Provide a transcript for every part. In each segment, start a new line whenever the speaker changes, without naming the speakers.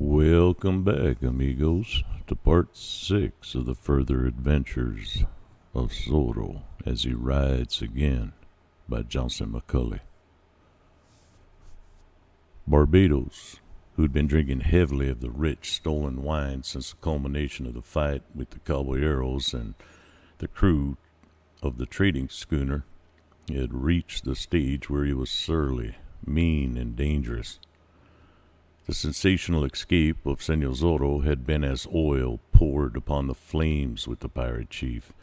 Welcome back, amigos, to part 6 of the further adventures of Zorro as he rides again by Johnson McCulley. Barbados, who'd been drinking heavily of the rich stolen wine since the culmination of the fight with the caballeros and the crew of the trading schooner, had reached the stage where he was surly, mean, and dangerous. The sensational escape of Senor Zorro had been as oil poured upon the flames with the pirate chief.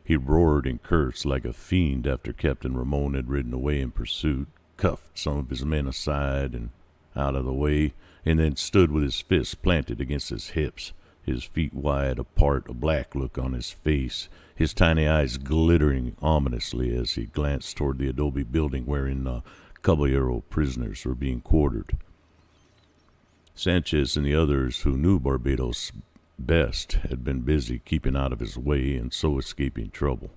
He roared and cursed like a fiend after Captain Ramon had ridden away in pursuit, cuffed some of his men aside and out of the way, and then stood with his fists planted against his hips, his feet wide apart, a black look on his face, his tiny eyes glittering ominously as he glanced toward the adobe building wherein the caballero prisoners were being quartered. Sanchez and the others who knew Barbados best had been busy keeping out of his way and so escaping trouble.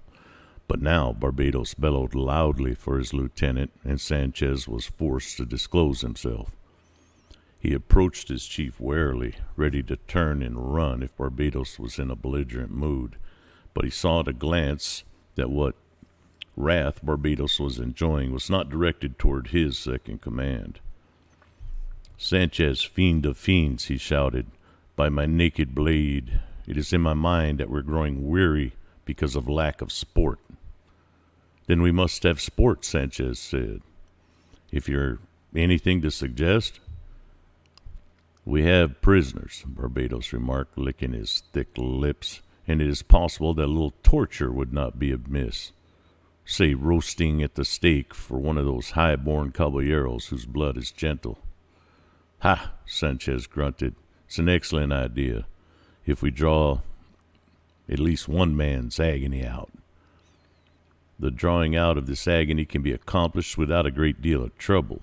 But now Barbados bellowed loudly for his lieutenant, and Sanchez was forced to disclose himself. He approached his chief warily, ready to turn and run if Barbados was in a belligerent mood, but he saw at a glance that what wrath Barbados was enjoying was not directed toward his second command. "Sanchez, fiend of fiends," he shouted, "by my naked blade, it is in my mind that we're growing weary because of lack of sport." "Then we must have sport," Sanchez said. "If you're anything to suggest." "We have prisoners," Barbados remarked, licking his thick lips, "and it is possible that a little torture would not be amiss. Say roasting at the stake for one of those high-born caballeros whose blood is gentle." "Ha!" Sanchez grunted. "It's an excellent idea, if we draw at least one man's agony out. The drawing out of this agony can be accomplished without a great deal of trouble,"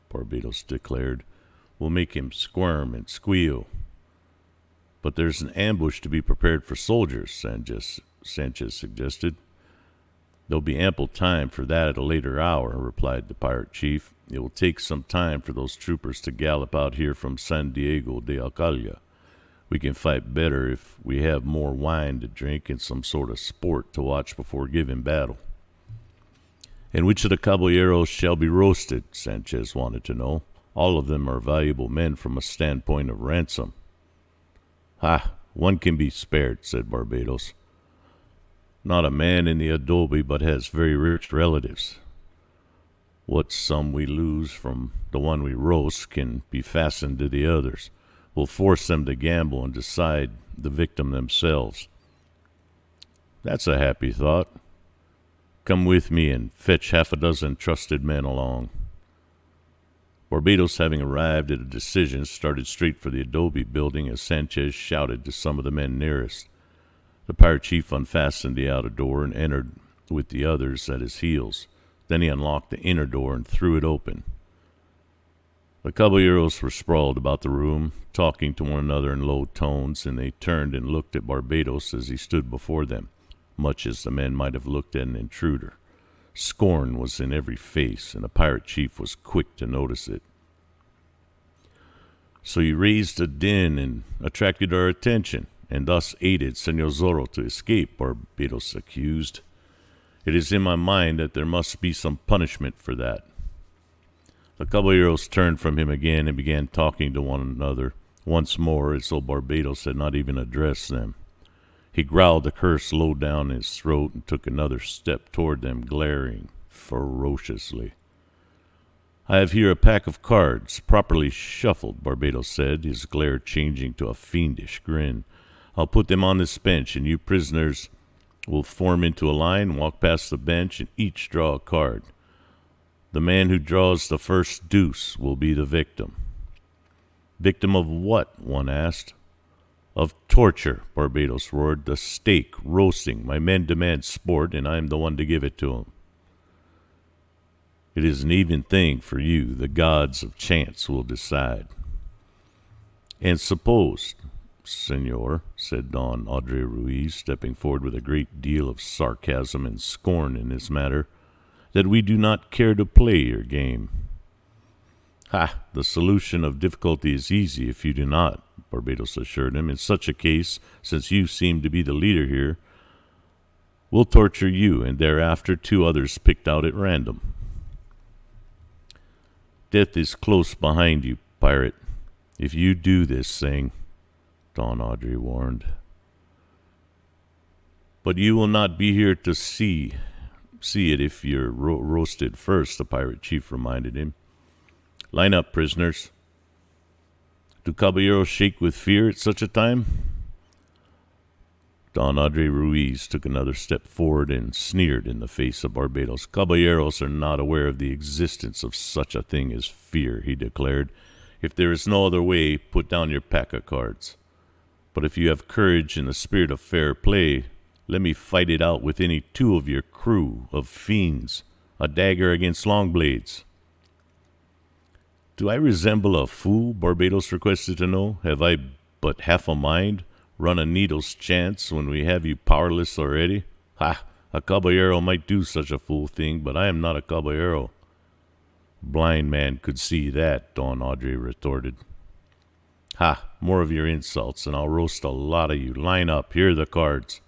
Barbados declared. "We'll make him squirm and squeal." "But there's an ambush to be prepared for soldiers," Sanchez suggested. "There'll be ample time for that at a later hour," replied the pirate chief. "It will take some time for those troopers to gallop out here from San Diego de Alcala. We can fight better if we have more wine to drink and some sort of sport to watch before giving battle." "And which of the caballeros shall be roasted?" Sanchez wanted to know. "All of them are valuable men from a standpoint of ransom." "Ha! One can be spared," said Barbados. "Not a man in the adobe but has very rich relatives. What sum we lose from the one we roast can be fastened to the others. We'll force them to gamble and decide the victim themselves." "That's a happy thought. Come with me and fetch half a dozen trusted men along." Barbados, having arrived at a decision, started straight for the adobe building as Sanchez shouted to some of the men nearest. The pirate chief unfastened the outer door and entered with the others at his heels. Then he unlocked the inner door and threw it open. The caballeros were sprawled about the room, talking to one another in low tones, and they turned and looked at Barbados as he stood before them, much as the men might have looked at an intruder. Scorn was in every face, and the pirate chief was quick to notice it. "So you raised a din and attracted our attention, and thus aided Senor Zorro to escape," Barbados accused. "It is in my mind that there must be some punishment for that." The caballeros turned from him again and began talking to one another once more, as though Barbados had not even addressed them. He growled a curse low down his throat and took another step toward them, glaring ferociously. "I have here a pack of cards, properly shuffled," Barbados said, his glare changing to a fiendish grin. "I'll put them on this bench, and you prisoners will form into a line, walk past the bench, and each draw a card. The man who draws the first deuce will be the victim." "Victim of what?" one asked. "Of torture," Barbados roared. "The stake, roasting. My men demand sport, and I am the one to give it to them." "It is an even thing for you. The gods of chance will decide." "And suppose, Senor," said Don Andre Ruiz, stepping forward with a great deal of sarcasm and scorn in his manner, "that we do not care to play your game." Ha! The solution of difficulty is easy if you do not, Barbados assured him. In such a case, since you seem to be the leader here, we'll torture you, and thereafter 2 others picked out at random. Death is close behind you, pirate. If you do this thing, Don Audrey warned. But you will not be here to see it if you're roasted first, the pirate chief reminded him. Line up, prisoners. Do caballeros shake with fear at such a time? Don Andre Ruiz took another step forward and sneered in the face of Barbados. Caballeros are not aware of the existence of such a thing as fear, he declared. If there is no other way, put down your pack of cards. But if you have courage and the spirit of fair play, let me fight it out with any 2 of your crew of fiends, a dagger against long blades. Do I resemble a fool? Barbados requested to know. Have I but half a mind? Run a needle's chance when we have you powerless already? Ha! A caballero might do such a fool thing, but I am not a caballero. Blind man could see that, Don Audrey retorted. Ha! More of your insults, and I'll roast a lot of you. Line up. Here are the cards.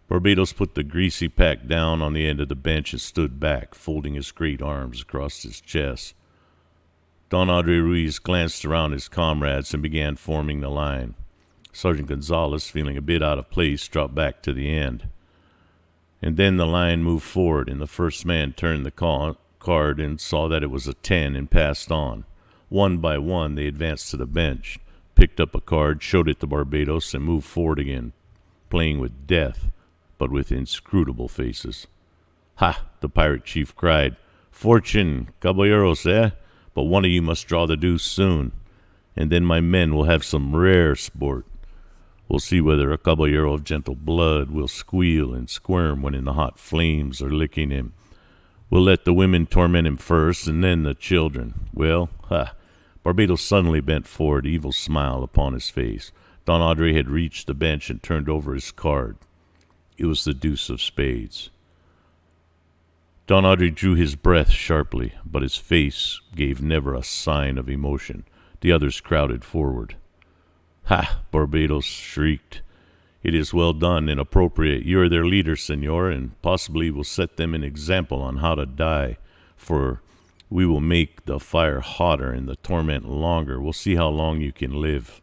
Barbados put the greasy pack down on the end of the bench and stood back, folding his great arms across his chest. Don Andre Ruiz glanced around his comrades and began forming the line. Sergeant Gonzalez, feeling a bit out of place, dropped back to the end. And then the line moved forward, and the first man turned the card and saw that it was a 10 and passed on. One by one, they advanced to the bench, picked up a card, showed it to Barbados, and moved forward again, playing with death, but with inscrutable faces. Ha! The pirate chief cried. Fortune, caballeros, eh? But one of you must draw the deuce soon, and then my men will have some rare sport. We'll see whether a caballero of gentle blood will squeal and squirm when in the hot flames are licking him. We'll let the women torment him first, and then the children. Well, ha! Barbados suddenly bent forward, evil smile upon his face. Don Andre had reached the bench and turned over his card. It was the deuce of spades. Don Audrey drew his breath sharply, but his face gave never a sign of emotion. The others crowded forward. Ha! Barbados shrieked. It is well done and appropriate. You are their leader, senor, and possibly will set them an example on how to die, for we will make the fire hotter and the torment longer. We'll see how long you can live.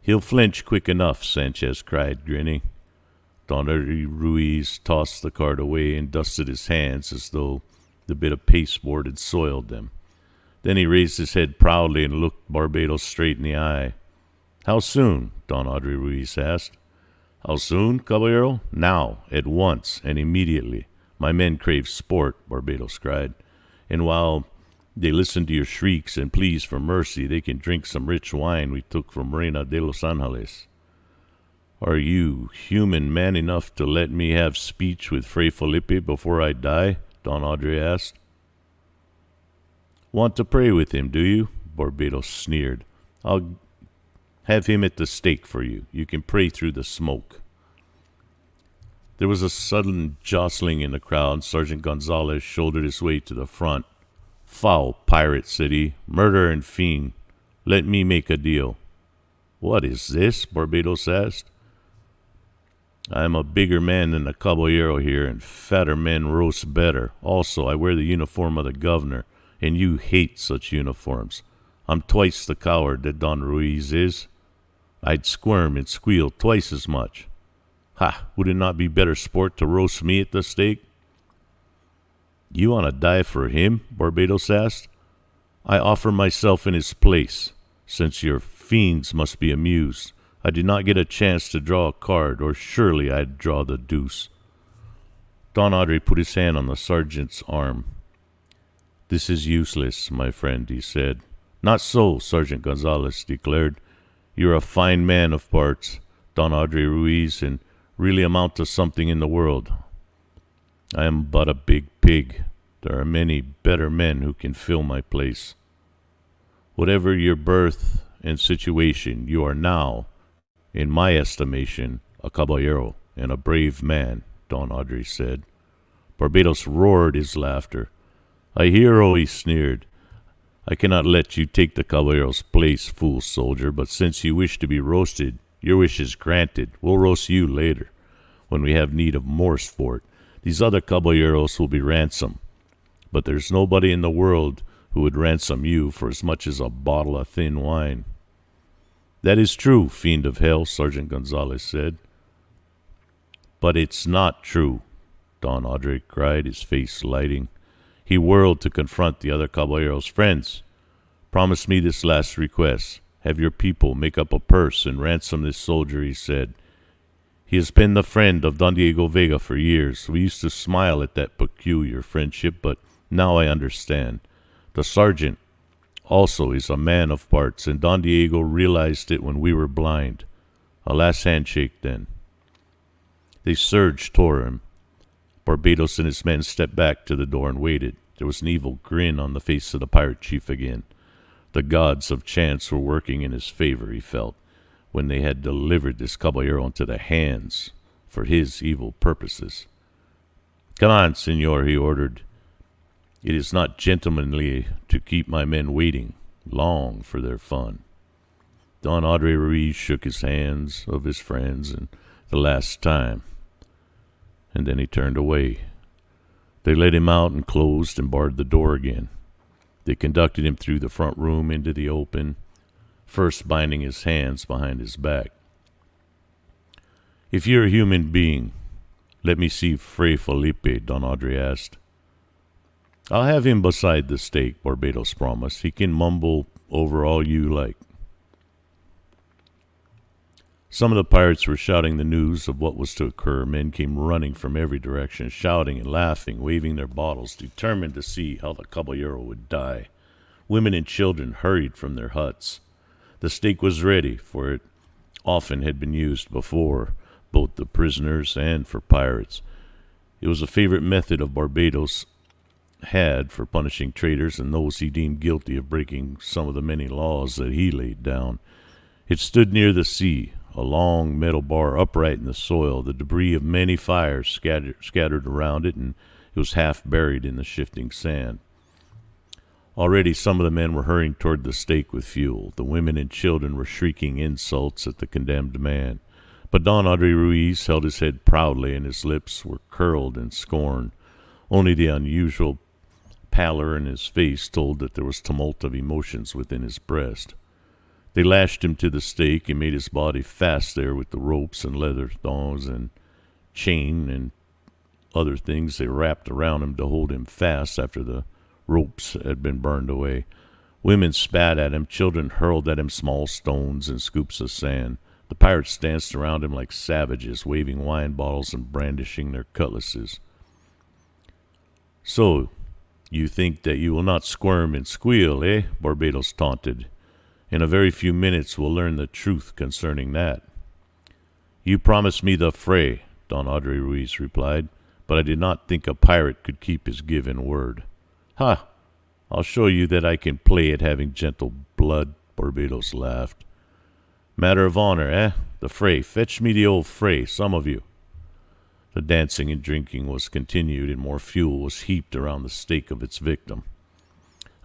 He'll flinch quick enough, Sanchez cried, grinning. Don Ruiz tossed the card away and dusted his hands as though the bit of pasteboard had soiled them. Then he raised his head proudly and looked Barbados straight in the eye. How soon? Don Audrey Ruiz asked. How soon, caballero? Now, at once, and immediately. My men crave sport, Barbados cried. And while they listen to your shrieks and pleas for mercy, they can drink some rich wine we took from Reina de los Angeles. Are you human man enough to let me have speech with Fray Felipe before I die? Don Audrey asked. Want to pray with him, do you? Barbados sneered. I'll have him at the stake for you. You can pray through the smoke. There was a sudden jostling in the crowd. Sergeant Gonzalez shouldered his way to the front. Foul pirate, said he. Murderer and fiend. Let me make a deal. What is this? Barbados asked. I am a bigger man than the caballero here, and fatter men roast better. Also, I wear the uniform of the governor, and you hate such uniforms. I'm twice the coward that Don Ruiz is. I'd squirm and squeal twice as much. Ha! Would it not be better sport to roast me at the stake? You want to die for him? Barbados asked. I offer myself in his place, since your fiends must be amused. I did not get a chance to draw a card, or surely I'd draw the deuce. Don Audrey put his hand on the sergeant's arm. This is useless, my friend, he said. Not so, Sergeant Gonzalez declared. You're a fine man of parts, Don Audrey Ruiz, and really amount to something in the world. I am but a big pig. There are many better men who can fill my place. Whatever your birth and situation, you are now, in my estimation, a caballero and a brave man, Don Audrey said. Barbados roared his laughter. A hero, he sneered. I cannot let you take the caballero's place, fool soldier, but since you wish to be roasted, your wish is granted. We'll roast you later, when we have need of more sport. These other caballeros will be ransomed, but there's nobody in the world who would ransom you for as much as a bottle of thin wine." "That is true, fiend of hell," Sergeant Gonzalez said. "But it's not true," Don Andre cried, his face lighting. He whirled to confront the other caballeros. "Friends, promise me this last request. Have your people make up a purse and ransom this soldier," he said. "He has been the friend of Don Diego Vega for years. We used to smile at that peculiar friendship, but now I understand. The sergeant also is a man of parts, and Don Diego realized it when we were blind. A last handshake, then." They surged toward him. Barbados and his men stepped back to the door and waited. There was an evil grin on the face of the pirate chief again. The gods of chance were working in his favor, he felt, when they had delivered this caballero into the hands for his evil purposes. "Come on, senor," he ordered. "It is not gentlemanly to keep my men waiting long for their fun." Don Andre Ruiz shook his hands of his friends and the last time, and then he turned away. They let him out and closed and barred the door again. They conducted him through the front room into the open, first binding his hands behind his back. "If you're a human being, let me see Fray Felipe," Don Andre asked. "I'll have him beside the stake," Barbados promised. "He can mumble over all you like." Some of the pirates were shouting the news of what was to occur. Men came running from every direction, shouting and laughing, waving their bottles, determined to see how the caballero would die. Women and children hurried from their huts. The stake was ready, for it often had been used before, both the prisoners and for pirates. It was a favorite method of Barbados had for punishing traitors and those he deemed guilty of breaking some of the many laws that he laid down. It stood near the sea, a long metal bar upright in the soil, the debris of many fires scattered around it, and it was half buried in the shifting sand. Already some of the men were hurrying toward the stake with fuel. The women and children were shrieking insults at the condemned man. But Don Andre Ruiz held his head proudly, and his lips were curled in scorn. Only the unusual pallor in his face told that there was tumult of emotions within his breast. They lashed him to the stake and made his body fast there with the ropes and leather thongs and chain and other things they wrapped around him to hold him fast after the ropes had been burned away. Women spat at him, children hurled at him small stones and scoops of sand. The pirates danced around him like savages, waving wine bottles and brandishing their cutlasses. "So, you think that you will not squirm and squeal, eh?" Barbados taunted. "In a very few minutes we'll learn the truth concerning that." "You promised me the fray," Don Andre Ruiz replied, "but I did not think a pirate could keep his given word." "Ha! I'll show you that I can play at having gentle blood," Barbados laughed. "Matter of honor, eh? The fray. Fetch me the old fray, some of you." The dancing and drinking was continued, and more fuel was heaped around the stake of its victim.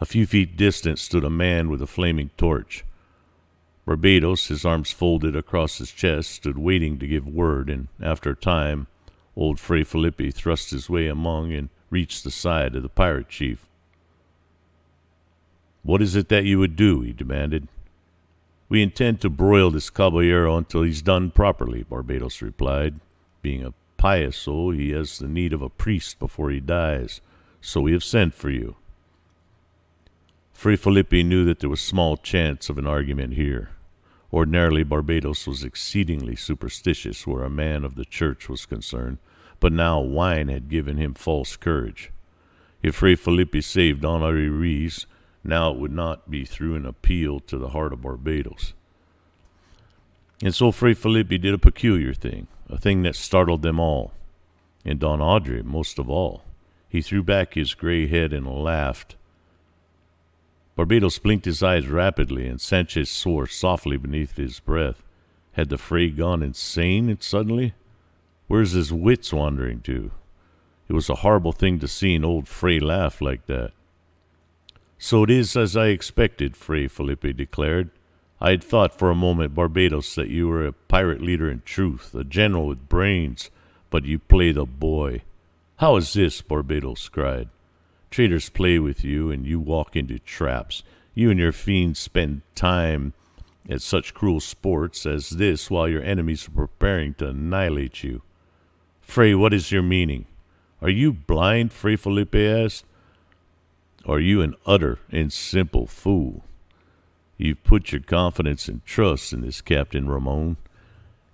A few feet distant stood a man with a flaming torch. Barbados, his arms folded across his chest, stood waiting to give word, and after a time, old Fray Felipe thrust his way among and reached the side of the pirate chief. "What is it that you would do?" he demanded. "We intend to broil this caballero until he's done properly," Barbados replied. "Being a pious soul, he has the need of a priest before he dies, so we have sent for you." Fray Felipe knew that there was small chance of an argument here. Ordinarily, Barbados was exceedingly superstitious where a man of the church was concerned, but now wine had given him false courage. If Fray Felipe saved Don Andre Ruiz, now it would not be through an appeal to the heart of Barbados. And so Fray Felipe did a peculiar thing, a thing that startled them all, and Don Andre most of all. He threw back his gray head and laughed. Barbados blinked his eyes rapidly, and Sanchez swore softly beneath his breath. Had the Fray gone insane suddenly? Where's his wits wandering to? It was a horrible thing to see an old Fray laugh like that. So it is as I expected, Fray Felipe declared. I had thought for a moment, Barbados, that you were a pirate leader in truth, a general with brains, but you play the boy. How is this? Barbados cried. Traders play with you, and you walk into traps. You and your fiends spend time at such cruel sports as this while your enemies are preparing to annihilate you. Fray, what is your meaning? Are you blind? Fray Felipe asked. Are you an utter and simple fool? You've put your confidence and trust in this Captain Ramon,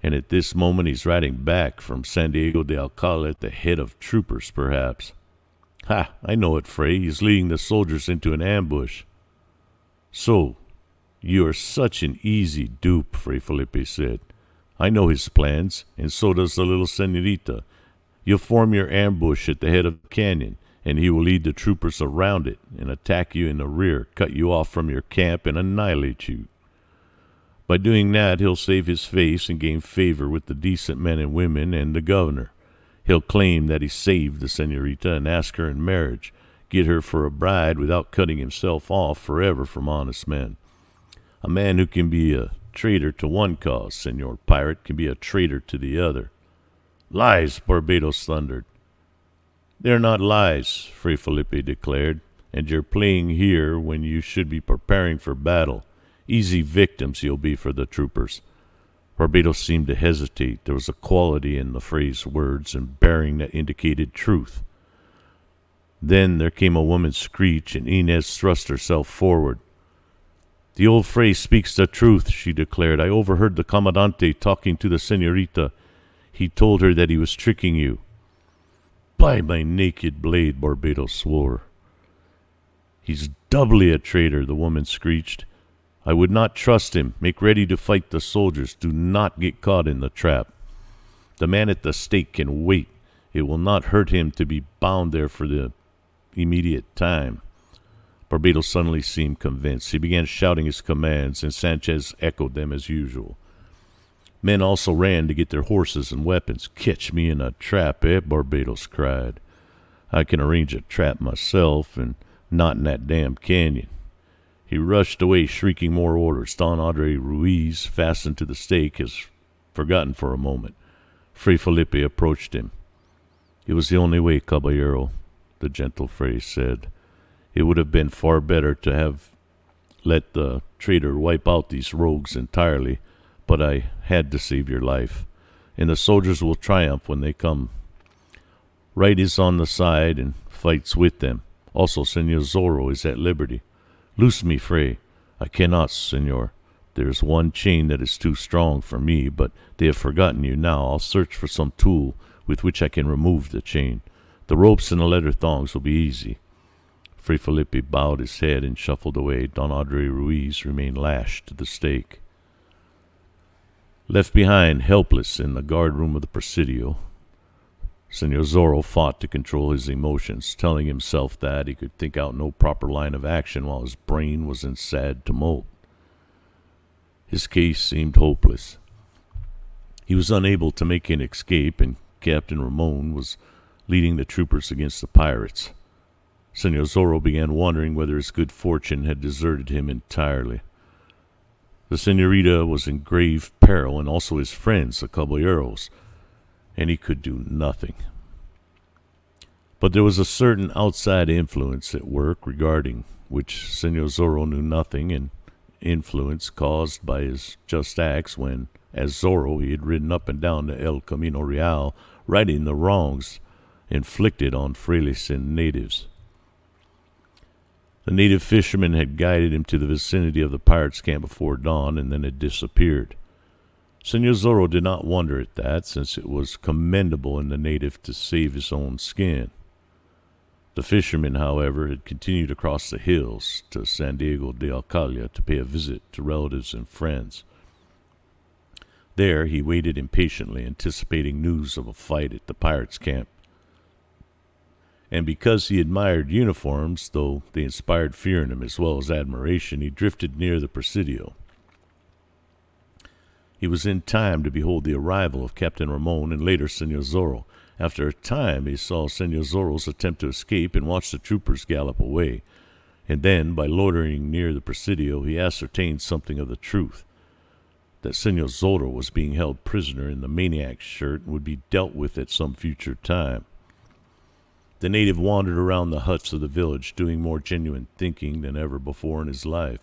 and at this moment he's riding back from San Diego de Alcala at the head of troopers, perhaps. Ha! I know it, Fray. He's leading the soldiers into an ambush. So, you are such an easy dupe, Fray Felipe said. I know his plans, and so does the little senorita. You'll form your ambush at the head of the canyon, and he will lead the troopers around it and attack you in the rear, cut you off from your camp, and annihilate you. By doing that, he'll save his face and gain favor with the decent men and women and the governor. He'll claim that he saved the senorita and ask her in marriage, get her for a bride without cutting himself off forever from honest men. A man who can be a traitor to one cause, Senor Pirate, can be a traitor to the other. Lies, Barbados thundered. They're not lies, Fray Felipe declared, and you're playing here when you should be preparing for battle. Easy victims you'll be for the troopers. Barbados seemed to hesitate. There was a quality in the Fray's words and bearing that indicated truth. Then there came a woman's screech, and Inez thrust herself forward. The old Fray speaks the truth, she declared. I overheard the Commandante talking to the senorita. He told her that he was tricking you. By my naked blade, Barbados swore. He's doubly a traitor, the woman screeched. I would not trust him. Make ready to fight the soldiers. Do not get caught in the trap. The man at the stake can wait. It will not hurt him to be bound there for the immediate time. Barbados suddenly seemed convinced. He began shouting his commands, and Sanchez echoed them as usual. Men also ran to get their horses and weapons. Catch me in a trap, Barbados cried. I can arrange a trap myself, and not in that damn canyon. He rushed away, shrieking more orders. Don Andre Ruiz, fastened to the stake, is forgotten for a moment. Fray Felipe approached him. It was the only way, caballero, the gentle Fray said. It would have been far better to have let the traitor wipe out these rogues entirely, but I had to save your life, and the soldiers will triumph when they come. Right is on the side and fights with them. Also, Senor Zorro is at liberty. Loose me, Fray. I cannot, senor. There is one chain that is too strong for me, but they have forgotten you now. I'll search for some tool with which I can remove the chain. The ropes and the leather thongs will be easy. Fray Felipe bowed his head and shuffled away. Don Andre Ruiz remained lashed to the stake. Left behind, helpless, in the guard-room of the Presidio, Senor Zorro fought to control his emotions, telling himself that he could think out no proper line of action while his brain was in sad tumult. His case seemed hopeless. He was unable to make an escape, and Captain Ramon was leading the troopers against the pirates. Senor Zorro began wondering whether his good fortune had deserted him entirely. The senorita was in grave peril, and also his friends, the caballeros, and he could do nothing. But there was a certain outside influence at work regarding which Senor Zorro knew nothing, an influence caused by his just acts when, as Zorro, he had ridden up and down the El Camino Real, righting the wrongs inflicted on Frailesin natives. The native fishermen had guided him to the vicinity of the pirates' camp before dawn, and then had disappeared. Senor Zorro did not wonder at that, since it was commendable in the native to save his own skin. The fishermen, however, had continued across the hills to San Diego de Alcala to pay a visit to relatives and friends. There he waited impatiently, anticipating news of a fight at the pirates' camp. And because he admired uniforms, though they inspired fear in him as well as admiration, he drifted near the Presidio. He was in time to behold the arrival of Captain Ramon and later Senor Zorro. After a time he saw Senor Zorro's attempt to escape and watched the troopers gallop away. And then, by loitering near the Presidio, he ascertained something of the truth, that Senor Zorro was being held prisoner in the maniac's shirt and would be dealt with at some future time. The native wandered around the huts of the village, doing more genuine thinking than ever before in his life.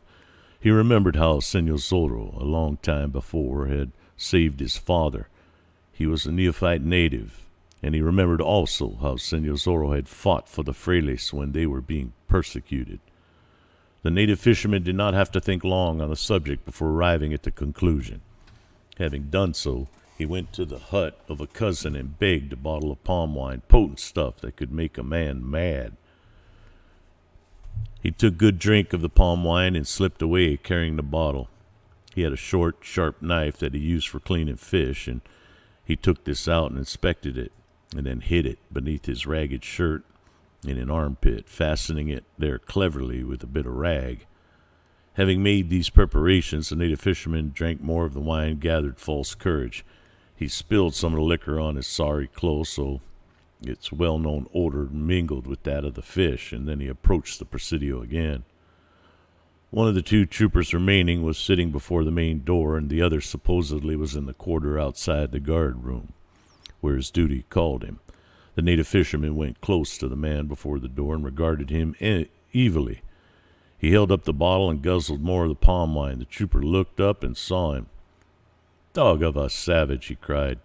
He remembered how Senor Zorro, a long time before, had saved his father. He was a neophyte native, and he remembered also how Senor Zorro had fought for the frailes when they were being persecuted. The native fisherman did not have to think long on the subject before arriving at the conclusion. Having done so, he went to the hut of a cousin and begged a bottle of palm wine, potent stuff that could make a man mad. He took good drink of the palm wine and slipped away, carrying the bottle. He had a short, sharp knife that he used for cleaning fish, and he took this out and inspected it, and then hid it beneath his ragged shirt in an armpit, fastening it there cleverly with a bit of rag. Having made these preparations, the native fisherman drank more of the wine, gathered false courage. He spilled some of the liquor on his sorry clothes, so its well-known odor mingled with that of the fish, and then he approached the Presidio again. One of the two troopers remaining was sitting before the main door, and the other supposedly was in the quarter outside the guard room, where his duty called him. The native fisherman went close to the man before the door and regarded him evilly. He held up the bottle and guzzled more of the palm wine. The trooper looked up and saw him. "Dog of a savage," he cried.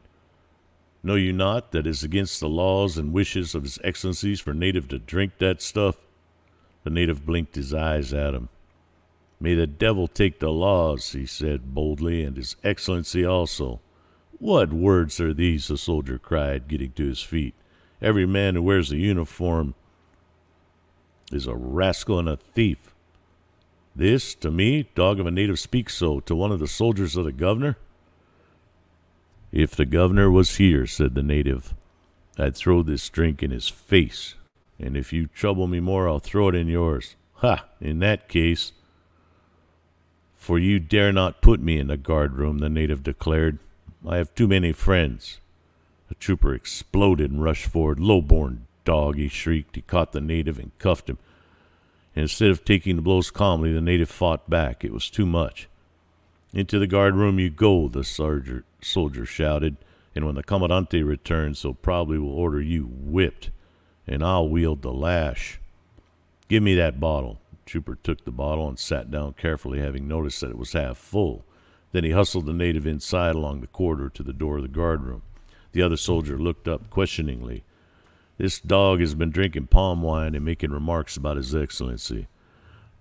"Know you not that it is against the laws and wishes of his excellencies for a native to drink that stuff?" The native blinked his eyes at him. "May the devil take the laws," he said boldly, "and his excellency also." "What words are these?" the soldier cried, getting to his feet. "Every man who wears a uniform is a rascal and a thief. This, to me, dog of a native, speaks so to one of the soldiers of the governor?" "If the governor was here," said the native, "I'd throw this drink in his face, and if you trouble me more, I'll throw it in yours. Ha! In that case—" "For you dare not put me in the guard-room," the native declared. "I have too many friends." The trooper exploded and rushed forward. "Low-born dog," he shrieked. He caught the native and cuffed him. And instead of taking the blows calmly, the native fought back. It was too much. "Into the guard-room you go," the soldier shouted, "and when the comandante returns, he'll probably will order you whipped, and I'll wield the lash. Give me that bottle." The trooper took the bottle and sat down carefully, having noticed that it was half full. Then he hustled the native inside along the corridor to the door of the guard-room. The other soldier looked up questioningly. "This dog has been drinking palm wine and making remarks about his excellency,"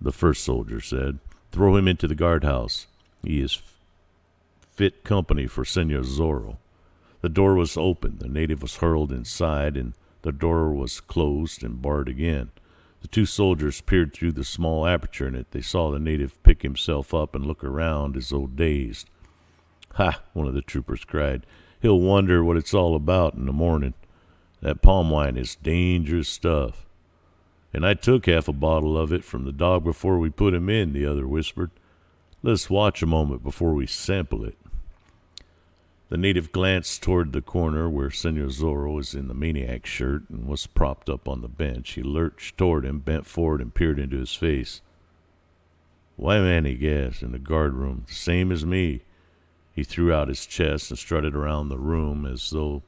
the first soldier said. "Throw him into the guardhouse. He is fit company for Senor Zorro." The door was open. The native was hurled inside, and the door was closed and barred again. The two soldiers peered through the small aperture in it. They saw the native pick himself up and look around as though dazed. "Ha!" one of the troopers cried. "He'll wonder what it's all about in the morning. That palm wine is dangerous stuff." "And I took half a bottle of it from the dog before we put him in," the other whispered. "Let's watch a moment before we sample it." The native glanced toward the corner where Senor Zorro was in the maniac shirt and was propped up on the bench. He lurched toward him, bent forward, and peered into his face. "Why, man," he gasped, "in the guard-room, the same as me." He threw out his chest and strutted around the room as though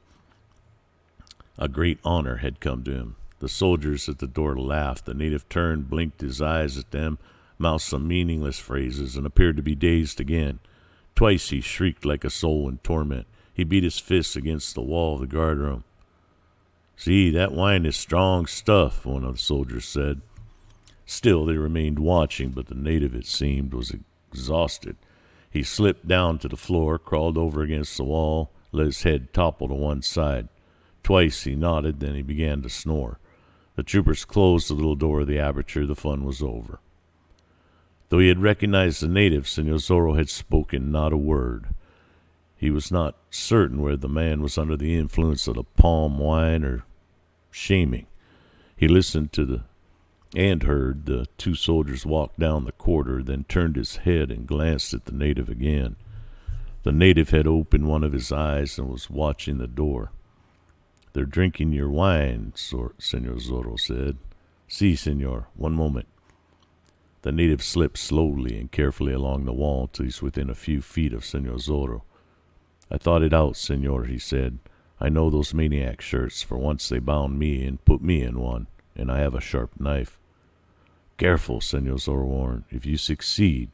a great honor had come to him. The soldiers at the door laughed. The native turned, blinked his eyes at them, mouthed some meaningless phrases, and appeared to be dazed again. Twice he shrieked like a soul in torment. He beat his fists against the wall of the guard-room. "See, that wine is strong stuff," one of the soldiers said. Still they remained watching, but the native, it seemed, was exhausted. He slipped down to the floor, crawled over against the wall, let his head topple to one side. Twice he nodded, then he began to snore. The troopers closed the little door of the aperture. The fun was over. Though he had recognized the native, Senor Zorro had spoken not a word. He was not certain whether the man was under the influence of the palm wine or shaming. He listened to and heard the two soldiers walk down the corridor, then turned his head and glanced at the native again. The native had opened one of his eyes and was watching the door. "They're drinking your wine," Senor Zorro said. "Si, senor. One moment." The native slipped slowly and carefully along the wall till he's within a few feet of Senor Zorro. "I thought it out, senor," he said. "I know those maniac shirts, for once they bound me and put me in one, and I have a sharp knife." "Careful," Senor Zorro warned. "If you succeed,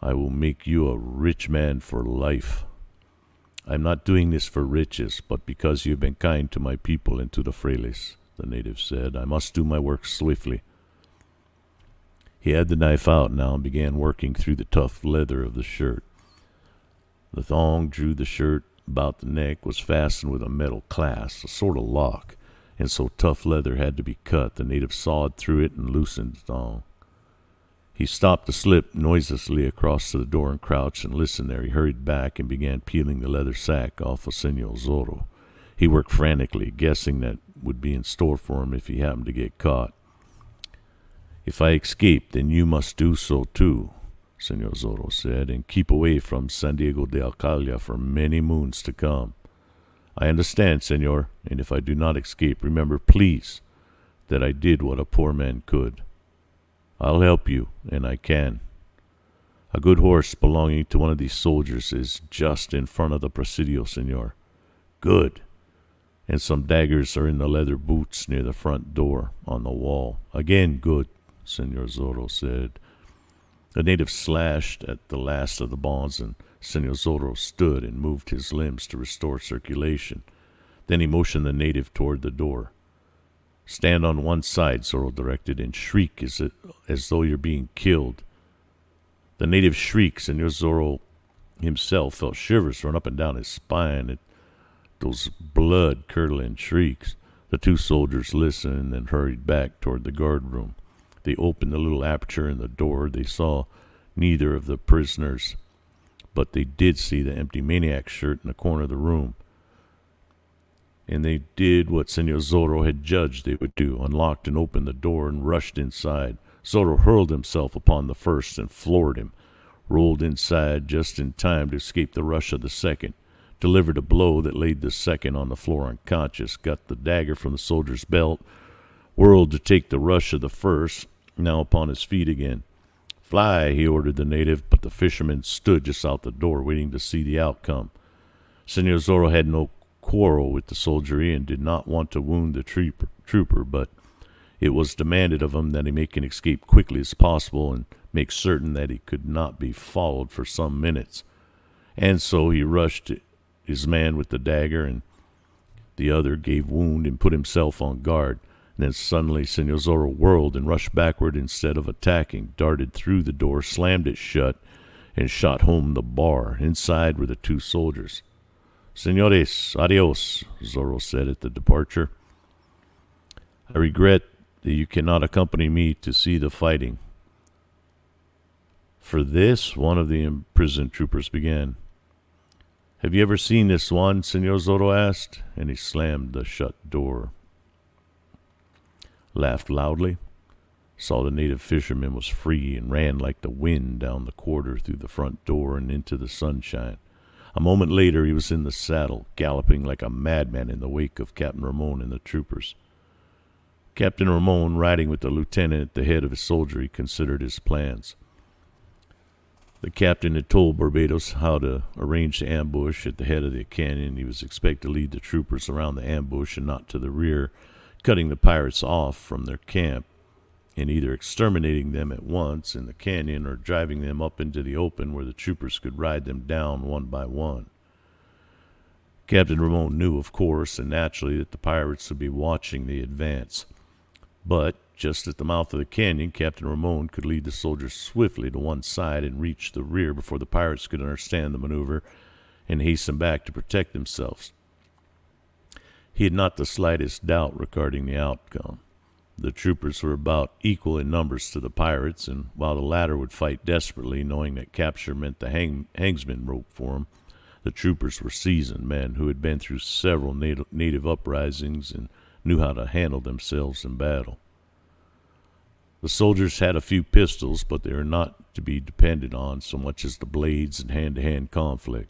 I will make you a rich man for life." "I'm not doing this for riches, but because you have been kind to my people and to the frailes," the native said. "I must do my work swiftly." He had the knife out now and began working through the tough leather of the shirt. The thong drew the shirt about the neck was fastened with a metal clasp, a sort of lock, and so tough leather had to be cut. The native sawed through it and loosened the thong. He stopped to slip noiselessly across to the door and crouched and listened there. He hurried back and began peeling the leather sack off of Senor Zorro. He worked frantically, guessing that would be in store for him if he happened to get caught. "If I escape, then you must do so too," Senor Zorro said, "and keep away from San Diego de Alcala for many moons to come." "I understand, senor, and if I do not escape, remember, please, that I did what a poor man could." "I'll help you, and I can. A good horse belonging to one of these soldiers is just in front of the presidio, senor." "Good. And some daggers are in the leather boots near the front door on the wall." "Again, good," Senor Zorro said. The native slashed at the last of the bonds, and Senor Zorro stood and moved his limbs to restore circulation. Then he motioned the native toward the door. "Stand on one side," Zorro directed, "and shriek as though you're being killed." The native shrieked. Senor Zorro himself felt shivers run up and down his spine at those blood-curdling shrieks. The two soldiers listened and then hurried back toward the guard-room. They opened the little aperture in the door. They saw neither of the prisoners, but they did see the empty maniac shirt in the corner of the room. And they did what Senor Zorro had judged they would do, unlocked and opened the door and rushed inside. Zorro hurled himself upon the first and floored him, rolled inside just in time to escape the rush of the second, delivered a blow that laid the second on the floor unconscious, got the dagger from the soldier's belt, whirled to take the rush of the first, now upon his feet again. "Fly," he ordered the native, but the fisherman stood just out the door, waiting to see the outcome. Senor Zorro had no quarrel with the soldiery and did not want to wound the trooper, but it was demanded of him that he make an escape quickly as possible and make certain that he could not be followed for some minutes. And so he rushed his man with the dagger, and the other gave wound and put himself on guard. Then suddenly Senor Zorro whirled and rushed backward instead of attacking, darted through the door, slammed it shut, and shot home the bar. Inside were the two soldiers. "Senores, adios," Zorro said at the departure. "I regret that you cannot accompany me to see the fighting." "For this," one of the imprisoned troopers began. "Have you ever seen this one?" Senor Zorro asked, and he slammed the shut door. Laughed loudly, saw the native fisherman was free and ran like the wind down the corridor through the front door and into the sunshine. A moment later he was in the saddle, galloping like a madman in the wake of Captain Ramon and the troopers. Captain Ramon, riding with the lieutenant at the head of his soldiery, considered his plans. The captain had told Barbados how to arrange the ambush at the head of the canyon. He was expected to lead the troopers around the ambush and not to the rear, cutting the pirates off from their camp and either exterminating them at once in the canyon or driving them up into the open where the troopers could ride them down one by one. Captain Ramon knew, of course, and naturally, that the pirates would be watching the advance. But just at the mouth of the canyon, Captain Ramon could lead the soldiers swiftly to one side and reach the rear before the pirates could understand the maneuver and hasten back to protect themselves. He had not the slightest doubt regarding the outcome. The troopers were about equal in numbers to the pirates, and while the latter would fight desperately, knowing that capture meant the hangsman rope for them, the troopers were seasoned men who had been through several native uprisings and knew how to handle themselves in battle. The soldiers had a few pistols, but they were not to be depended on so much as the blades in hand-to-hand conflict.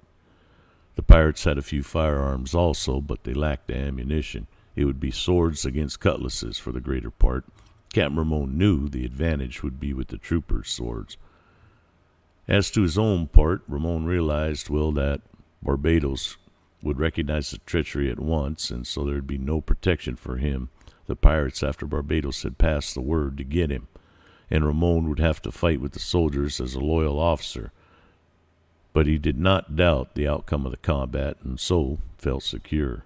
The pirates had a few firearms also, but they lacked the ammunition. It would be swords against cutlasses for the greater part, Captain Ramon knew the advantage would be with the troopers' swords. As to his own part, Ramon realized, well, that Barbados would recognize the treachery at once, and so there would be no protection for him, the pirates, after Barbados had passed the word to get him, and Ramon would have to fight with the soldiers as a loyal officer. But he did not doubt the outcome of the combat, and so felt secure.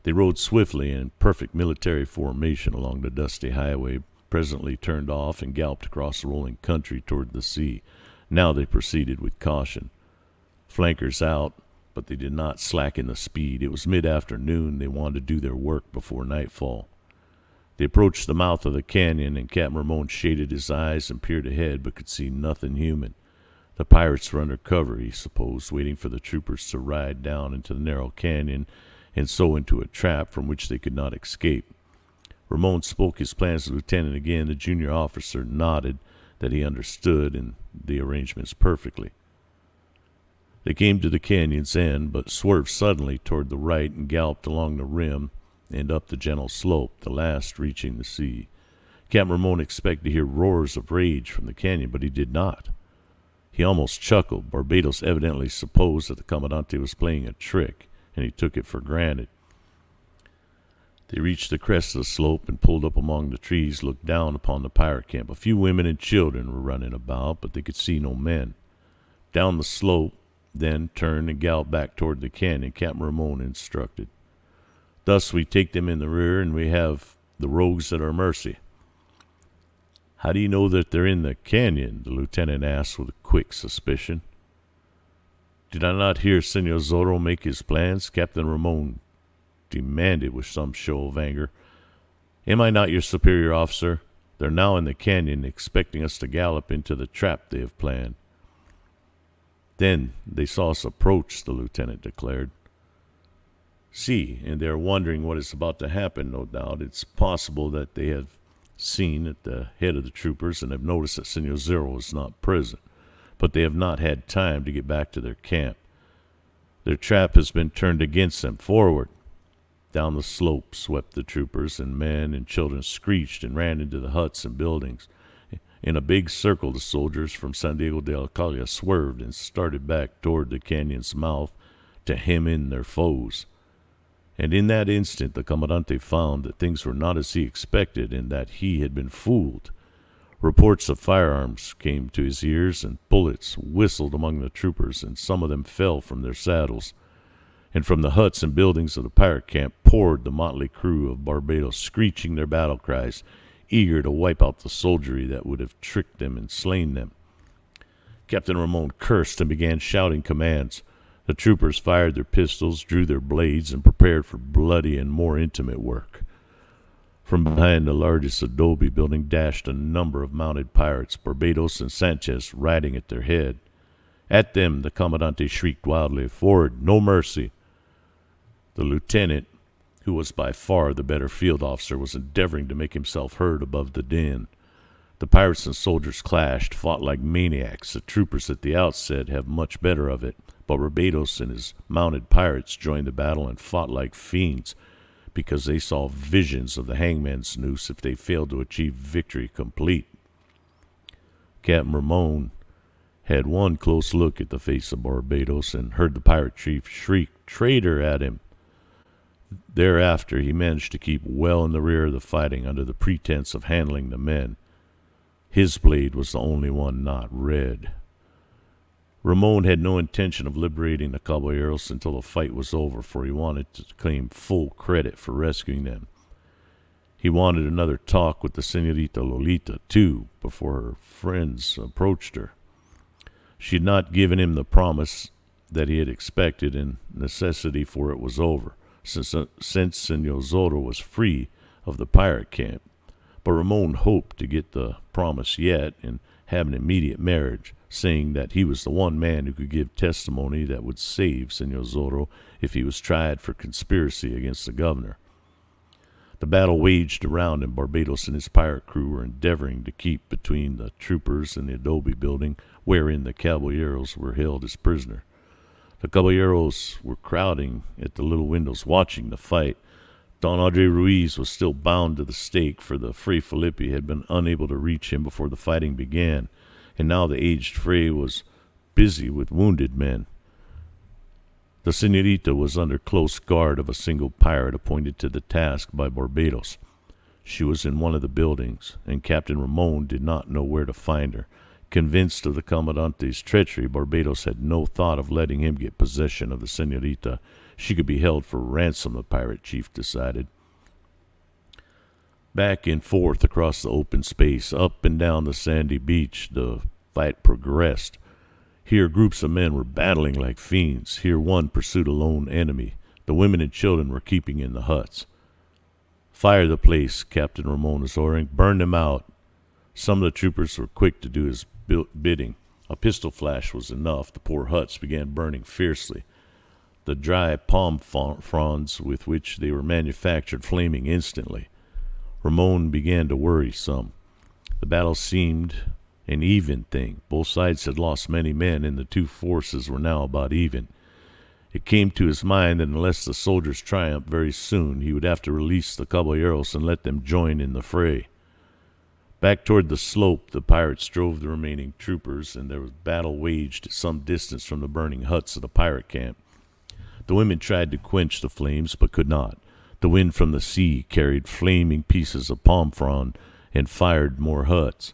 They rode swiftly in perfect military formation along the dusty highway, presently turned off and galloped across the rolling country toward the sea. Now they proceeded with caution. Flankers out, but they did not slacken the speed. It was mid-afternoon. They wanted to do their work before nightfall. They approached the mouth of the canyon, and Captain Ramon shaded his eyes and peered ahead, but could see nothing human. The pirates were under cover, he supposed, waiting for the troopers to ride down into the narrow canyon and so into a trap from which they could not escape. Ramon spoke his plans to the lieutenant again. The junior officer nodded that he understood and the arrangements perfectly. They came to the canyon's end, but swerved suddenly toward the right and galloped along the rim and up the gentle slope, the last reaching the sea. Captain Ramon expected to hear roars of rage from the canyon, but he did not. He almost chuckled. Barbados evidently supposed that the Commandante was playing a trick, and he took it for granted. They reached the crest of the slope and pulled up among the trees, looked down upon the pirate camp. A few women and children were running about, but they could see no men. Down the slope, then turned and galloped back toward the canyon, Captain Ramon instructed. Thus we take them in the rear, and we have the rogues at our mercy. How do you know that they're in the canyon? The lieutenant asked with a quick suspicion. Did I not hear Senor Zorro make his plans? Captain Ramon demanded with some show of anger. Am I not your superior officer? They're now in the canyon, expecting us to gallop into the trap they have planned. Then they saw us approach, the lieutenant declared. See, and they're wondering what is about to happen, no doubt. It's possible that they have seen at the head of the troopers and have noticed that Senor Zorro is not present, but they have not had time to get back to their camp. Their trap has been turned against them. Forward! Down the slope swept the troopers, and men and children screeched and ran into the huts and buildings. In a big circle, the soldiers from San Diego de Alcala swerved and started back toward the canyon's mouth to hem in their foes. And in that instant the Commandante found that things were not as he expected, and that he had been fooled. Reports of firearms came to his ears, and bullets whistled among the troopers, and some of them fell from their saddles. And from the huts and buildings of the pirate camp poured the motley crew of Barbados, screeching their battle cries, eager to wipe out the soldiery that would have tricked them and slain them. Captain Ramon cursed and began shouting commands. The troopers fired their pistols, drew their blades, and prepared for bloody and more intimate work. From behind the largest adobe building dashed a number of mounted pirates, Barbados and Sanchez riding at their head. At them the Commandante shrieked wildly, "Forward, no mercy!" The lieutenant, who was by far the better field officer, was endeavoring to make himself heard above the din. The pirates and soldiers clashed, fought like maniacs. The troopers at the outset have much better of it, but Barbados and his mounted pirates joined the battle and fought like fiends, because they saw visions of the hangman's noose if they failed to achieve victory complete. Captain Ramon had one close look at the face of Barbados and heard the pirate chief shriek, "Traitor!" at him. Thereafter he managed to keep well in the rear of the fighting under the pretense of handling the men. His blade was the only one not red. Ramon had no intention of liberating the caballeros until the fight was over, for he wanted to claim full credit for rescuing them. He wanted another talk with the Senorita Lolita, too, before her friends approached her. She had not given him the promise that he had expected, and necessity for it was over, since Senor Zorro was free of the pirate camp. But Ramon hoped to get the promise yet and have an immediate marriage, saying that he was the one man who could give testimony that would save Senor Zorro if he was tried for conspiracy against the governor. The battle waged around him. Barbados and his pirate crew were endeavoring to keep between the troopers and the adobe building wherein the caballeros were held as prisoners. The caballeros were crowding at the little windows watching the fight. Don Andre Ruiz was still bound to the stake, for the Fray Felipe had been unable to reach him before the fighting began, and now the aged Fray was busy with wounded men. The senorita was under close guard of a single pirate appointed to the task by Barbados. She was in one of the buildings, and Captain Ramon did not know where to find her. Convinced of the Comandante's treachery, Barbados had no thought of letting him get possession of the senorita. She could be held for ransom, the pirate chief decided. Back and forth across the open space, up and down the sandy beach, the fight progressed. Here groups of men were battling like fiends. Here one pursued a lone enemy. The women and children were keeping in the huts. "Fire the place," Captain Ramon was ordering. "Burn them out." Some of the troopers were quick to do his bidding. A pistol flash was enough. The poor huts began burning fiercely, the dry palm fronds with which they were manufactured flaming instantly. Ramon began to worry some. The battle seemed an even thing. Both sides had lost many men, and the two forces were now about even. It came to his mind that unless the soldiers triumphed very soon, he would have to release the caballeros and let them join in the fray. Back toward the slope, the pirates drove the remaining troopers, and there was battle waged at some distance from the burning huts of the pirate camp. The women tried to quench the flames, but could not. The wind from the sea carried flaming pieces of palm frond and fired more huts.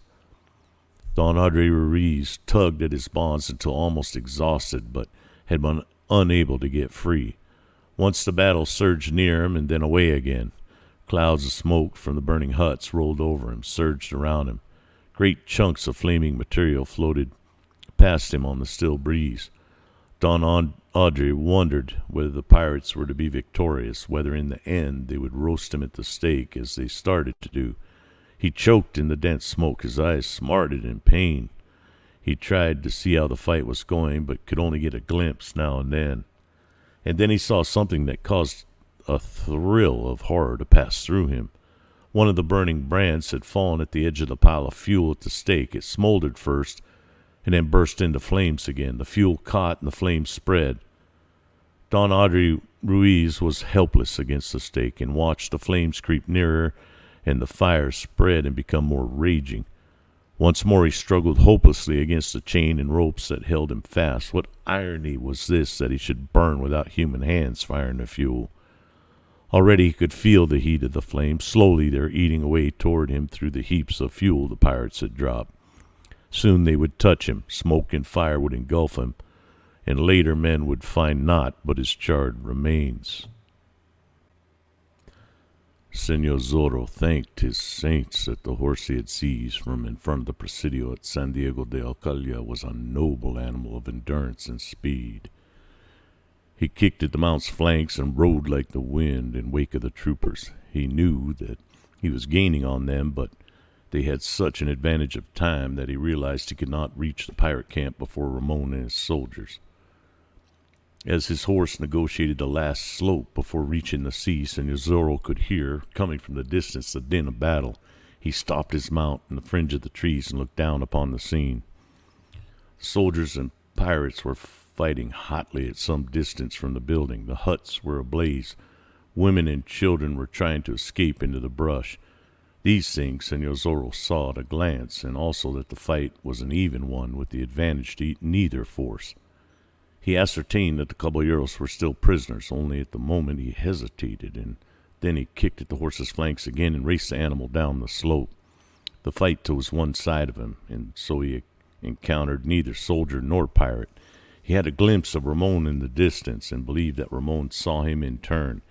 Don Andre Ruiz tugged at his bonds until almost exhausted, but had been unable to get free. Once the battle surged near him and then away again. Clouds of smoke from the burning huts rolled over him, surged around him. Great chunks of flaming material floated past him on the still breeze. Don Andre wondered whether the pirates were to be victorious, whether in the end they would roast him at the stake as they started to do. He choked in the dense smoke. His eyes smarted in pain. He tried to see how the fight was going, but could only get a glimpse now and then. And then he saw something that caused a thrill of horror to pass through him. One of the burning brands had fallen at the edge of the pile of fuel at the stake. It smoldered first, and then burst into flames again. The fuel caught, and the flames spread. Don Andre Ruiz was helpless against the stake, and watched the flames creep nearer, and the fire spread and become more raging. Once more he struggled hopelessly against the chain and ropes that held him fast. What irony was this, that he should burn without human hands firing the fuel? Already he could feel the heat of the flames. Slowly they were eating away toward him through the heaps of fuel the pirates had dropped. Soon they would touch him. Smoke and fire would engulf him, and later men would find naught but his charred remains. Senor Zorro thanked his saints that the horse he had seized from in front of the Presidio at San Diego de Alcala was a noble animal of endurance and speed. He kicked at the mount's flanks and rode like the wind in wake of the troopers. He knew that he was gaining on them, but they had such an advantage of time that he realized he could not reach the pirate camp before Ramon and his soldiers. As his horse negotiated the last slope before reaching the sea, Senor Zorro could hear, coming from the distance, the din of battle. He stopped his mount in the fringe of the trees and looked down upon the scene. The soldiers and pirates were fighting hotly at some distance from the building. The huts were ablaze. Women and children were trying to escape into the brush. These things Senor Zorro saw at a glance, and also that the fight was an even one, with the advantage to neither force. He ascertained that the caballeros were still prisoners. Only at the moment he hesitated, and then he kicked at the horse's flanks again and raced the animal down the slope. The fight chose one side of him, and so he encountered neither soldier nor pirate. He had a glimpse of Ramon in the distance, and believed that Ramon saw him in turn.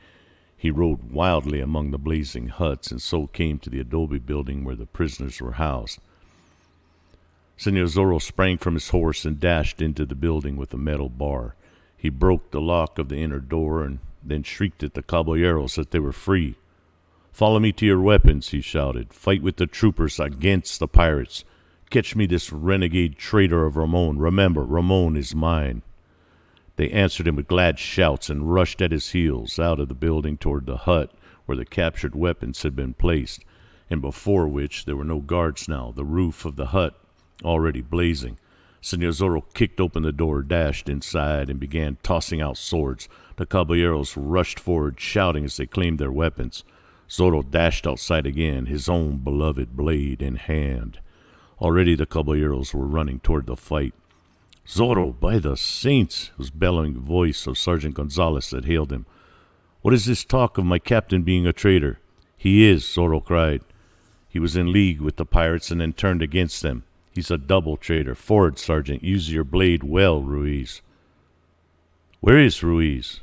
He rode wildly among the blazing huts, and so came to the adobe building where the prisoners were housed. Senor Zorro sprang from his horse and dashed into the building with a metal bar. He broke the lock of the inner door and then shrieked at the caballeros that they were free. "Follow me to your weapons," he shouted. "Fight with the troopers against the pirates. Catch me this renegade traitor of Ramon. Remember, Ramon is mine." They answered him with glad shouts and rushed at his heels out of the building toward the hut where the captured weapons had been placed, and before which there were no guards now, the roof of the hut already blazing. Senor Zorro kicked open the door, dashed inside, and began tossing out swords. The caballeros rushed forward, shouting as they claimed their weapons. Zorro dashed outside again, his own beloved blade in hand. Already the caballeros were running toward the fight. "Zorro, by the saints!" was the bellowing voice of Sergeant Gonzalez that hailed him. "What is this talk of my captain being a traitor?" "He is," Zorro cried. "He was in league with the pirates and then turned against them. He's a double traitor. Forward, Sergeant. Use your blade well, Ruiz." "Where is Ruiz?"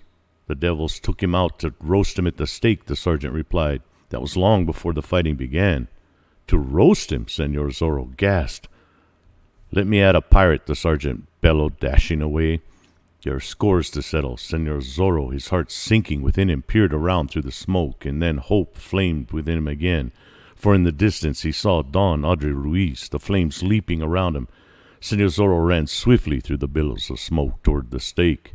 "The devils took him out to roast him at the stake," the sergeant replied. "That was long before the fighting began." "To roast him?" Senor Zorro gasped. "Let me add a pirate," the sergeant bellowed, dashing away. "There are scores to settle." Senor Zorro, his heart sinking within him, peered around through the smoke, and then hope flamed within him again, for in the distance he saw Don Andre Ruiz, the flames leaping around him. Senor Zorro ran swiftly through the billows of smoke toward the stake.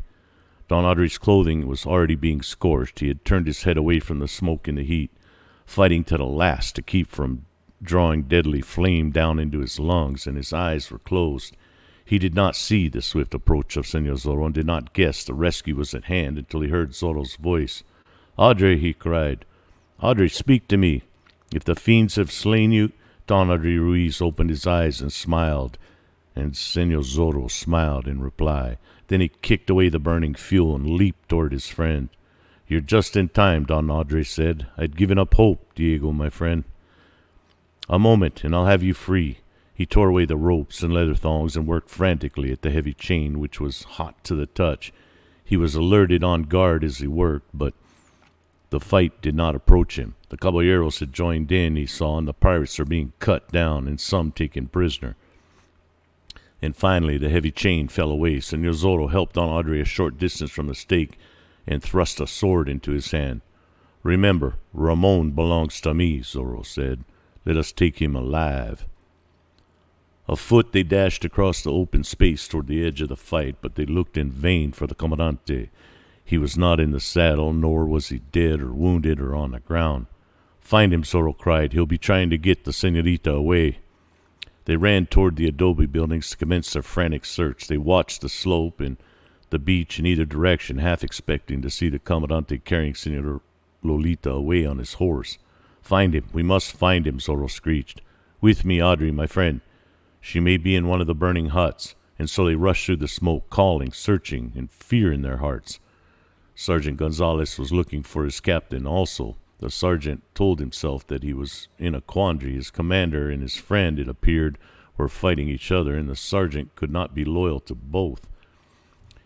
Don Andre's clothing was already being scorched. He had turned his head away from the smoke and the heat, fighting to the last to keep from drawing deadly flame down into his lungs, and his eyes were closed. He did not see the swift approach of Senor Zorro and did not guess the rescue was at hand until he heard Zorro's voice. "Andre," he cried. "Andre, speak to me. If the fiends have slain you—" Don Andre Ruiz opened his eyes and smiled, and Senor Zorro smiled in reply. Then he kicked away the burning fuel and leaped toward his friend. "You're just in time," Don Andre said. "I'd given up hope, Diego, my friend." "A moment, and I'll have you free." He tore away the ropes and leather thongs and worked frantically at the heavy chain, which was hot to the touch. He was alerted, on guard as he worked, but the fight did not approach him. The caballeros had joined in, he saw, and the pirates are being cut down and some taken prisoner. And finally the heavy chain fell away. Senor Zorro helped Don Andre a short distance from the stake and thrust a sword into his hand. "Remember, Ramon belongs to me," Zorro said. "Let us take him alive." Afoot they dashed across the open space toward the edge of the fight, but they looked in vain for the comandante. He was not in the saddle, nor was he dead or wounded or on the ground. "Find him," Zorro cried. "He'll be trying to get the senorita away." They ran toward the adobe buildings to commence their frantic search. They watched the slope and the beach in either direction, half expecting to see the comandante carrying Senor Lolita away on his horse. "Find him. We must find him," Zorro screeched. "With me, Audrey, my friend. She may be in one of the burning huts." And so they rushed through the smoke, calling, searching, and fear in their hearts. Sergeant Gonzalez was looking for his captain also. The sergeant told himself that he was in a quandary. His commander and his friend, it appeared, were fighting each other, and the sergeant could not be loyal to both.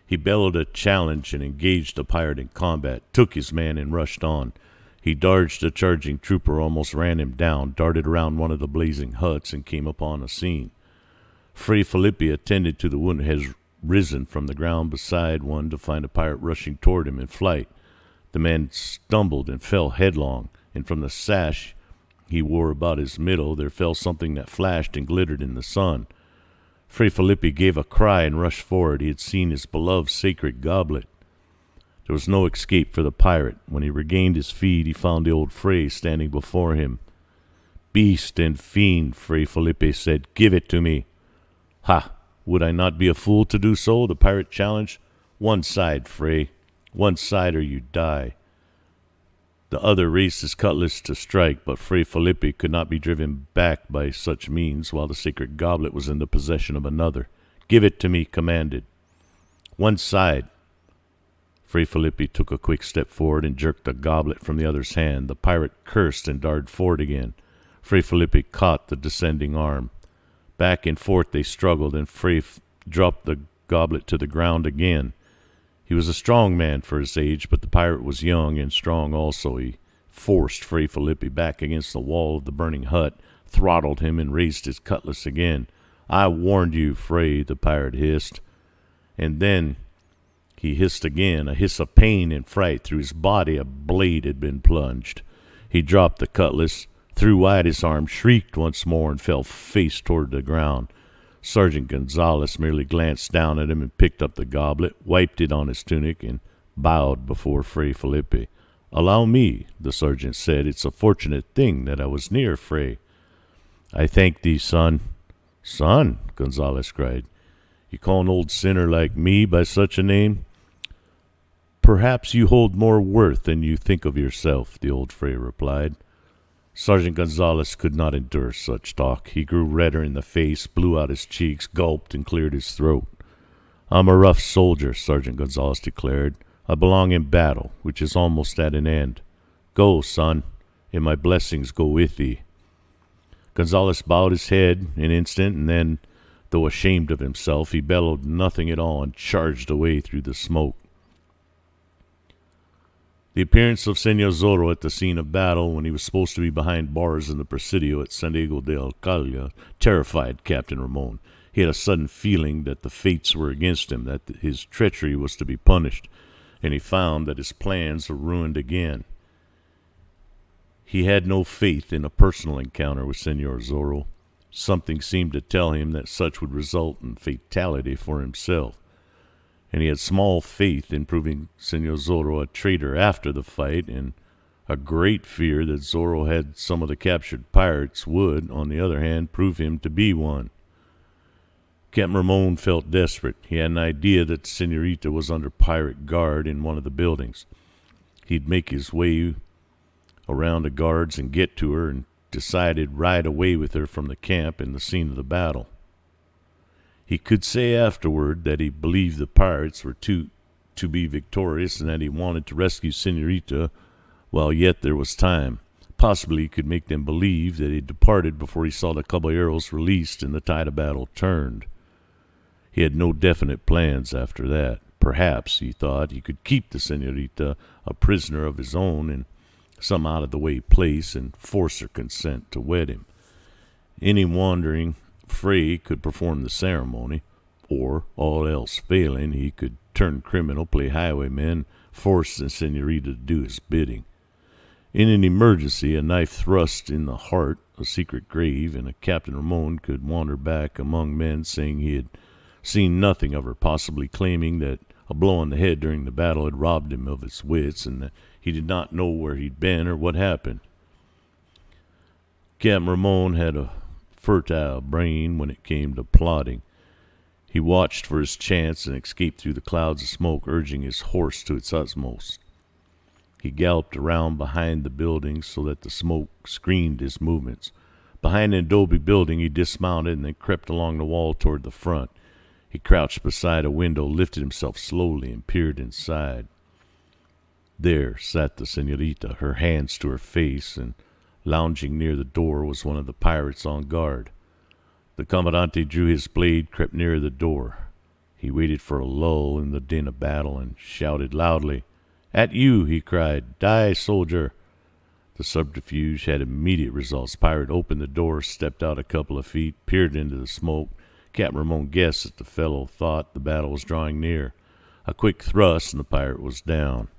He bellowed a challenge and engaged the pirate in combat, took his man and rushed on. He dodged a charging trooper, almost ran him down, darted around one of the blazing huts, and came upon a scene. Fray Felipe, attended to the wound, has risen from the ground beside one to find a pirate rushing toward him in flight. The man stumbled and fell headlong, and from the sash he wore about his middle there fell something that flashed and glittered in the sun. Fray Felipe gave a cry and rushed forward. He had seen his beloved sacred goblet. There was no escape for the pirate. When he regained his feet, he found the old Fray standing before him. "Beast and fiend," Fray Felipe said, "give it to me." "Ha! Would I not be a fool to do so?" the pirate challenged. "One side, Fray. One side or you die." The other raised his cutlass to strike, but Fray Felipe could not be driven back by such means while the sacred goblet was in the possession of another. "Give it to me," commanded. "One side." Fray Felipe took a quick step forward and jerked the goblet from the other's hand. The pirate cursed and darted forward again. Fray Felipe caught the descending arm. Back and forth they struggled, and Fray dropped the goblet to the ground again. He was a strong man for his age, but the pirate was young and strong also. He forced Fray Felipe back against the wall of the burning hut, throttled him, and raised his cutlass again. "I warned you, Fray," the pirate hissed. And then he hissed again, a hiss of pain and fright. Through his body a blade had been plunged. He dropped the cutlass, threw wide his arms, shrieked once more, and fell face toward the ground. Sergeant Gonzalez merely glanced down at him and picked up the goblet, wiped it on his tunic, and bowed before Fray Felipe. "Allow me," the sergeant said. "It's a fortunate thing that I was near, Fray." "I thank thee, son." "Son?" Gonzalez cried. You call an old sinner like me by such a name? Perhaps you hold more worth than you think of yourself, the old Fray replied. Sergeant Gonzalez could not endure such talk. He grew redder in the face, blew out his cheeks, gulped, and cleared his throat. I'm a rough soldier, Sergeant Gonzalez declared. I belong in battle, which is almost at an end. Go, son, and my blessings go with thee. Gonzalez bowed his head an instant, and then, though ashamed of himself, he bellowed nothing at all and charged away through the smoke. The appearance of Senor Zorro at the scene of battle, when he was supposed to be behind bars in the Presidio at San Diego de Alcala, terrified Captain Ramon. He had a sudden feeling that the fates were against him, that his treachery was to be punished, and he found that his plans were ruined again. He had no faith in a personal encounter with Senor Zorro. Something seemed to tell him that such would result in fatality for himself, and he had small faith in proving Senor Zorro a traitor after the fight, and a great fear that Zorro had some of the captured pirates would, on the other hand, prove him to be one. Captain Ramon felt desperate. He had an idea that the Senorita was under pirate guard in one of the buildings. He'd make his way around the guards and get to her, and decided ride away with her from the camp and the scene of the battle. He could say afterward that he believed the pirates were to be victorious and that he wanted to rescue Senorita while yet there was time. Possibly he could make them believe that he departed before he saw the caballeros released and the tide of battle turned. He had no definite plans after that. Perhaps, he thought, he could keep the Senorita a prisoner of his own in some out-of-the-way place and force her consent to wed him. Any wandering Fray could perform the ceremony, or, all else failing, he could turn criminal, play highwayman, force the Senorita to do his bidding. In an emergency, a knife thrust in the heart, a secret grave, and a Captain Ramon could wander back among men saying he had seen nothing of her, possibly claiming that a blow on the head during the battle had robbed him of his wits and that he did not know where he'd been or what happened. Captain Ramon had a fertile brain when it came to plotting. He watched for his chance and escaped through the clouds of smoke, urging his horse to its utmost. He galloped around behind the buildings so that the smoke screened his movements. Behind an adobe building, he dismounted and then crept along the wall toward the front. He crouched beside a window, lifted himself slowly, and peered inside. There sat the Senorita, her hands to her face, and lounging near the door was one of the pirates on guard. The Comandante drew his blade, crept nearer the door. He waited for a lull in the din of battle and shouted loudly. "At you!" he cried. "Die, soldier!" The subterfuge had immediate results. The pirate opened the door, stepped out a couple of feet, peered into the smoke. Captain Ramon guessed that the fellow thought the battle was drawing near. A quick thrust, and the pirate was down.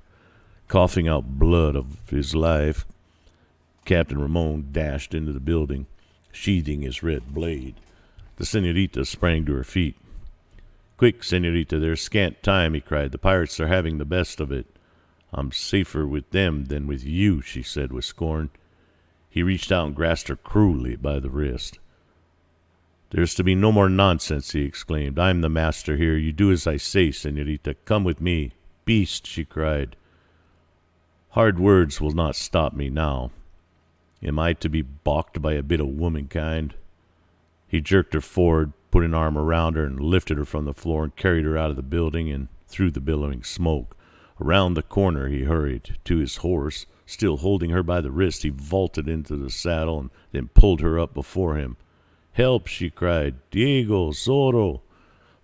Coughing out blood of his life, Captain Ramon dashed into the building, sheathing his red blade. The Senorita sprang to her feet. "Quick, Senorita, there's scant time," he cried. "The pirates are having the best of it." "I'm safer with them than with you," she said with scorn. He reached out and grasped her cruelly by the wrist. "There's to be no more nonsense," he exclaimed. "I'm the master here. You do as I say, Senorita. Come with me." "Beast," she cried. "Hard words will not stop me now. Am I to be balked by a bit of womankind?" He jerked her forward, put an arm around her, and lifted her from the floor and carried her out of the building and through the billowing smoke. Around the corner he hurried. To his horse, still holding her by the wrist, he vaulted into the saddle and then pulled her up before him. "Help!" she cried. "Diego! Zorro!"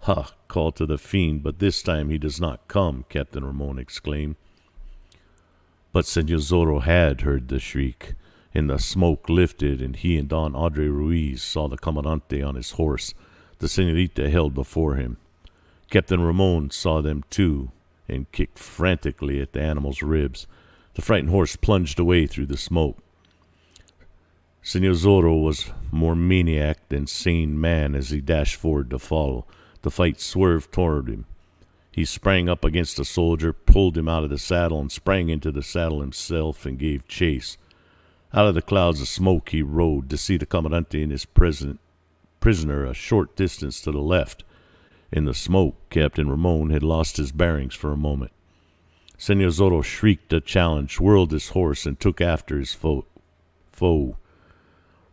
"Ha!" called to the fiend, "but this time he does not come," Captain Ramon exclaimed. But Senor Zorro had heard the shriek, and the smoke lifted, and he and Don Andre Ruiz saw the Comandante on his horse, the Senorita held before him. Captain Ramon saw them too, and kicked frantically at the animal's ribs. The frightened horse plunged away through the smoke. Senor Zorro was more maniac than sane man as he dashed forward to follow. The fight swerved toward him. He sprang up against a soldier, pulled him out of the saddle, and sprang into the saddle himself and gave chase. Out of the clouds of smoke he rode to see the Comandante and his prisoner a short distance to the left. In the smoke, Captain Ramon had lost his bearings for a moment. Senor Zorro shrieked a challenge, whirled his horse, and took after his foe.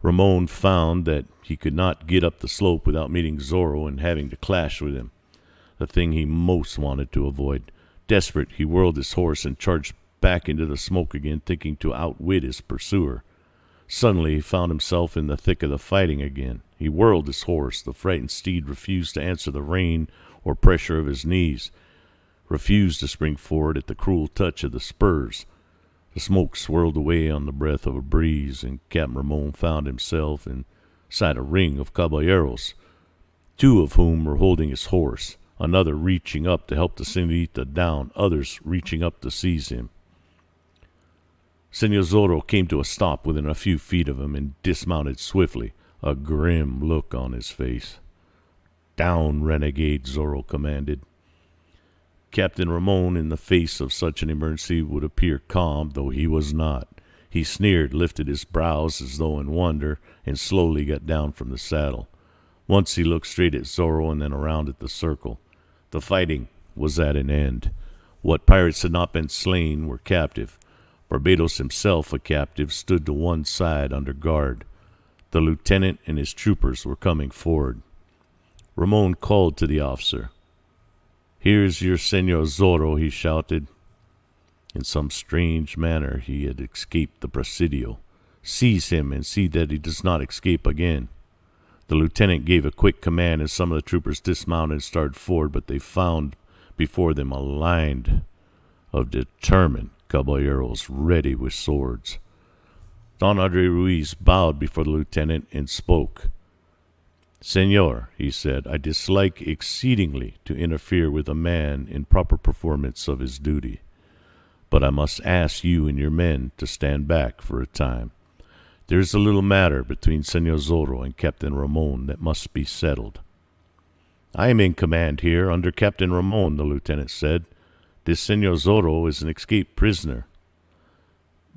Ramon found that he could not get up the slope without meeting Zorro and having to clash with him, the thing he most wanted to avoid. Desperate, he whirled his horse and charged back into the smoke again, thinking to outwit his pursuer. Suddenly, he found himself in the thick of the fighting again. He whirled his horse. The frightened steed refused to answer the rein or pressure of his knees, refused to spring forward at the cruel touch of the spurs. The smoke swirled away on the breath of a breeze, and Captain Ramon found himself inside a ring of caballeros, 2 of whom were holding his horse, another reaching up to help the senorita down, others reaching up to seize him. Senor Zorro came to a stop within a few feet of him and dismounted swiftly, a grim look on his face. "Down, renegade," Zorro commanded. Captain Ramon, in the face of such an emergency, would appear calm, though he was not. He sneered, lifted his brows as though in wonder, and slowly got down from the saddle. Once he looked straight at Zorro and then around at the circle. The fighting was at an end. What pirates had not been slain were captive. Barbados himself, a captive, stood to one side under guard. The lieutenant and his troopers were coming forward. Ramon called to the officer. "Here's your Senor Zorro," he shouted. In some strange manner he had escaped the presidio. "Seize him and see that he does not escape again." The lieutenant gave a quick command as some of the troopers dismounted and started forward, but they found before them a line of determined caballeros ready with swords. Don Andre Ruiz bowed before the lieutenant and spoke. "Senor," he said, "I dislike exceedingly to interfere with a man in proper performance of his duty, but I must ask you and your men to stand back for a time. There is a little matter between Senor Zorro and Captain Ramon that must be settled." "I am in command here under Captain Ramon," the lieutenant said. "This Senor Zorro is an escaped prisoner."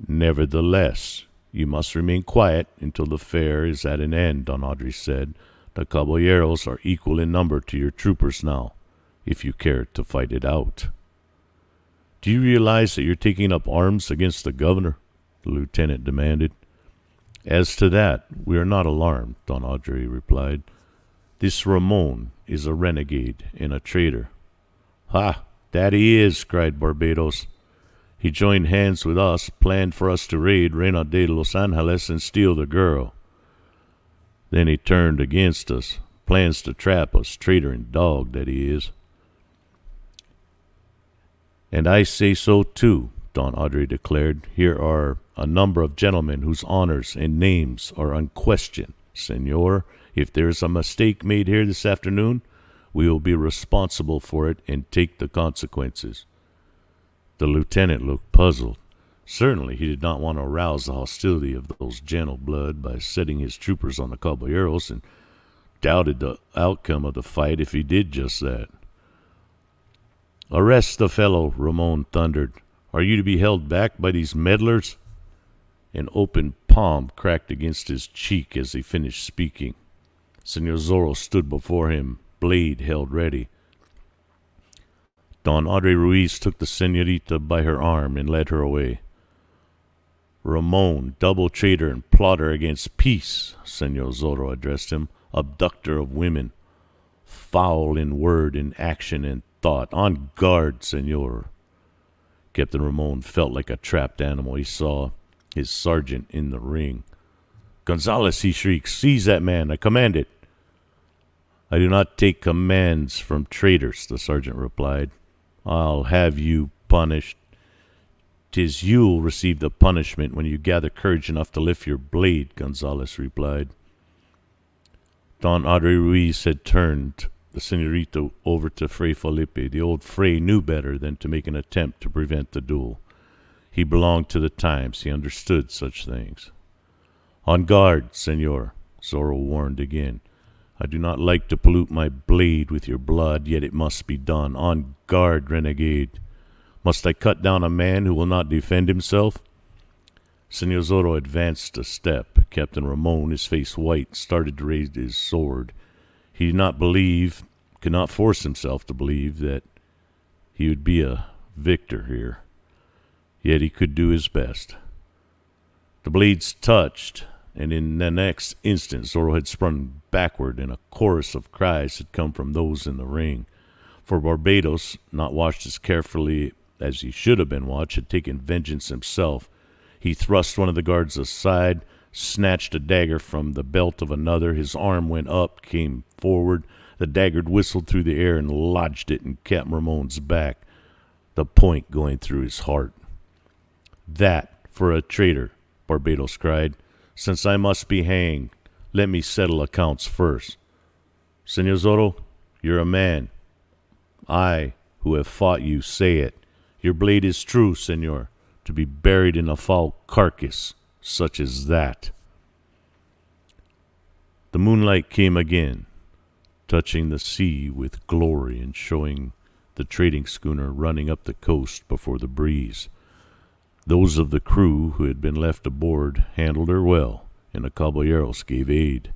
"Nevertheless, you must remain quiet until the affair is at an end," Don Andre said. "The caballeros are equal in number to your troopers now, if you care to fight it out." "Do you realize that you're taking up arms against the governor?" the lieutenant demanded. "As to that, we are not alarmed," Don Andre replied. "This Ramon is a renegade and a traitor." "Ha! That he is," cried Barbados. "He joined hands with us, planned for us to raid Reina de los Angeles and steal the girl. Then he turned against us, plans to trap us, traitor and dog that he is." "And I say so too," Don Andre declared. "Here are a number of gentlemen whose honors and names are unquestioned. Senor, if there is a mistake made here this afternoon, we will be responsible for it and take the consequences." The lieutenant looked puzzled. Certainly he did not want to arouse the hostility of those gentle blood by setting his troopers on the caballeros, and doubted the outcome of the fight if he did just that. "Arrest the fellow," Ramon thundered. "Are you to be held back by these meddlers?" An open palm cracked against his cheek as he finished speaking. Senor Zorro stood before him, blade held ready. Don Andre Ruiz took the senorita by her arm and led her away. "Ramon, double traitor and plotter against peace," Senor Zorro addressed him, "abductor of women, foul in word and action and thought. On guard, senor." Captain Ramon felt like a trapped animal. He saw his sergeant in the ring. "Gonzales," he shrieked, "seize that man. I command it." "I do not take commands from traitors," the sergeant replied. "I'll have you punished." "'Tis you'll receive the punishment when you gather courage enough to lift your blade," Gonzales replied. Don Andre Ruiz had turned the senorita over to Fray Felipe. The old Fray knew better than to make an attempt to prevent the duel. He belonged to the times. He understood such things. "On guard, senor," Zorro warned again. "I do not like to pollute my blade with your blood, yet it must be done. On guard, renegade. Must I cut down a man who will not defend himself?" Senor Zorro advanced a step. Captain Ramon, his face white, started to raise his sword. He did not believe could not force himself to believe that he would be a victor here, yet he could do his best. The blades touched, and in the next instant Zorro had sprung backward, and a chorus of cries had come from those in the ring. For Barbados, not watched as carefully as he should have been watched, had taken vengeance himself. He thrust one of the guards aside, snatched a dagger from the belt of another. His arm went up, came forward. The dagger whistled through the air and lodged it in Captain Ramon's back, the point going through his heart. "That for a traitor," Barbados cried. "Since I must be hanged, let me settle accounts first. Senor Zorro, you're a man. I, who have fought you, say it. Your blade is true, senor, to be buried in a foul carcass such as that." The moonlight came again, touching the sea with glory and showing the trading schooner running up the coast before the breeze. Those of the crew who had been left aboard handled her well, and the caballeros gave aid.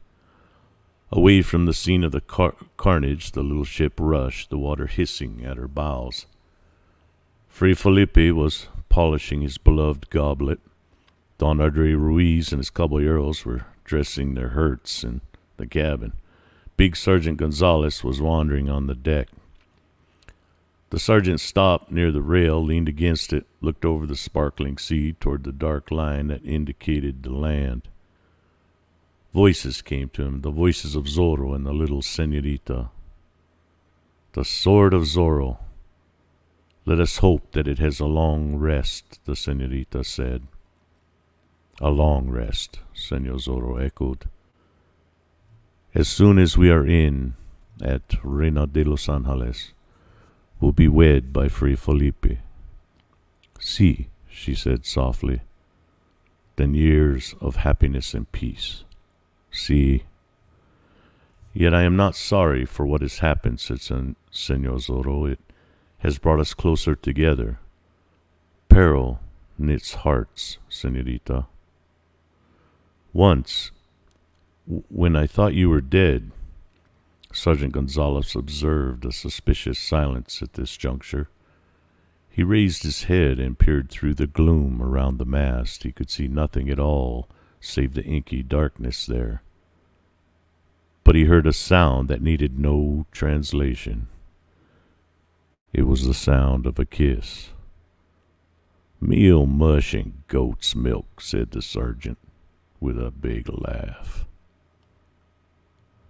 Away from the scene of the carnage, the little ship rushed, the water hissing at her bows. Fray Felipe was polishing his beloved goblet. Don Andre Ruiz and his caballeros were dressing their hurts in the cabin. Big Sergeant Gonzalez was wandering on the deck. The sergeant stopped near the rail, leaned against it, looked over the sparkling sea toward the dark line that indicated the land. Voices came to him, the voices of Zorro and the little senorita. "The sword of Zorro. Let us hope that it has a long rest," the senorita said. "A long rest," Senor Zorro echoed. "As soon as we are in at Reina de los Angeles, we'll be wed by Fray Felipe." "Si," she said softly. "Then years of happiness and peace." "Si." "Yet I am not sorry for what has happened," said Senor Zorro. "It has brought us closer together. Peril knits hearts, senorita. Once, when I thought you were dead," Sergeant Gonzalez observed a suspicious silence at this juncture. He raised his head and peered through the gloom around the mast. He could see nothing at all save the inky darkness there. But he heard a sound that needed no translation. It was the sound of a kiss. "Meal mush and goat's milk," said the sergeant with a big laugh.